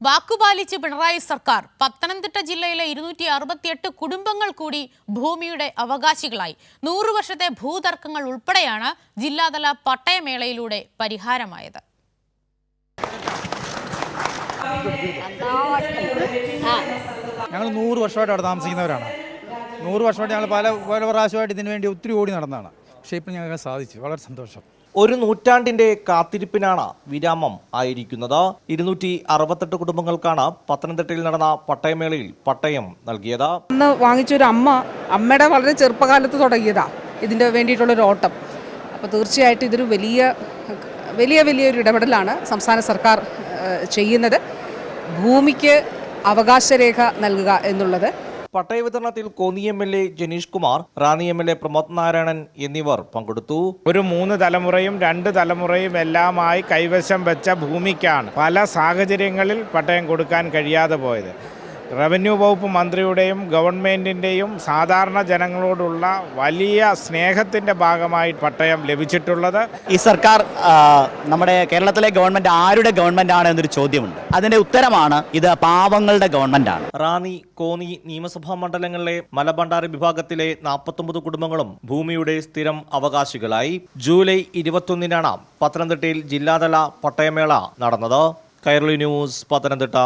വാക്കുപാലിച്ച് പിണറായി സർക്കാർ പത്തനംതിട്ട ജില്ലയിലെ 268 കുടുംബങ്ങൾ കൂടി ഭൂമിയുടെ അവകാശികളായി. 100 വർഷത്തെ ഭൂതർക്കങ്ങൾ ഉൾപ്പെടെയാണ് ജില്ലാതല പട്ടയമേളയിലൂടെ പരിഹാരമായത്. ഞങ്ങൾ 100 വർഷമായിട്ട് അവിടെ താമസിക്കുന്നവരാണ്. 100 വർഷമായിട്ട് ഞങ്ങൾ പല പ്രാവശ്യമായിട്ട് ഇതിനു വേണ്ടി ഒത്തിരി ഓടി നടന്നതാണ്. പക്ഷേ ഇപ്പം ഞങ്ങൾക്ക് സാധിച്ചു. വളരെ സന്തോഷം. ഒരു നൂറ്റാണ്ടിന്റെ കാത്തിരിപ്പിനാണ് വിരാമം ആയിരിക്കുന്നത്. 268 കുടുംബങ്ങൾക്കാണ് പത്തനംതിട്ടയിൽ നടന്ന പട്ടയമേളയിൽ പട്ടയം നൽകിയത്. അന്ന് വാങ്ങിച്ചൊരു അമ്മയുടെ വളരെ ചെറുപ്പകാലത്ത് തുടങ്ങിയതാ ഇതിൻ്റെ വേണ്ടിയിട്ടുള്ളൊരു ഓട്ടം. അപ്പോൾ തീർച്ചയായിട്ടും ഇതൊരു വലിയൊരു ഇടപെടലാണ് സംസ്ഥാന സർക്കാർ ചെയ്യുന്നത്. ഭൂമിക്ക് അവകാശരേഖ നൽകുക എന്നുള്ളത്. പട്ടയ വിതരണത്തിൽ കോന്നി MLA ജനീഷ് കുമാർ, റാന്നി MLA പ്രമോദ് നാരായണൻ എന്നിവർ പങ്കെടുത്തു. ഒരു 3 തലമുറയും 2 തലമുറയും എല്ലാമായി കൈവശം വെച്ച ഭൂമിക്കാണ് പല സാഹചര്യങ്ങളിൽ പട്ടയം കൊടുക്കാൻ കഴിയാതെ പോയത്. റവന്യൂ വകുപ്പ് മന്ത്രിയുടെയും ഗവൺമെൻറ്റിൻ്റെയും സാധാരണ ജനങ്ങളോടുള്ള വലിയ സ്നേഹത്തിൻ്റെ ഭാഗമായി പട്ടയം ലഭിച്ചിട്ടുള്ളത്. ഈ സർക്കാർ നമ്മുടെ കേരളത്തിലെ ഗവൺമെൻറ് ആരുടെ ഗവൺമെൻറ്റാണ് എന്നൊരു ചോദ്യമുണ്ട്. അതിൻ്റെ ഉത്തരമാണ് ഇത് പാവങ്ങളുടെ ഗവൺമെൻറ്റാണ്. റാന്നി, കോന്നി നിയമസഭാ മണ്ഡലങ്ങളിലെ മലബണ്ടാറി വിഭാഗത്തിലെ 49 കുടുംബങ്ങളും ഭൂമിയുടെ സ്ഥിരം അവകാശികളായി. ജൂലൈ 21-നാണ് പത്തനംതിട്ടയിൽ ജില്ലാതല പട്ടയമേള നടന്നത്. കൈരളി ന്യൂസ്, പത്തനംതിട്ട.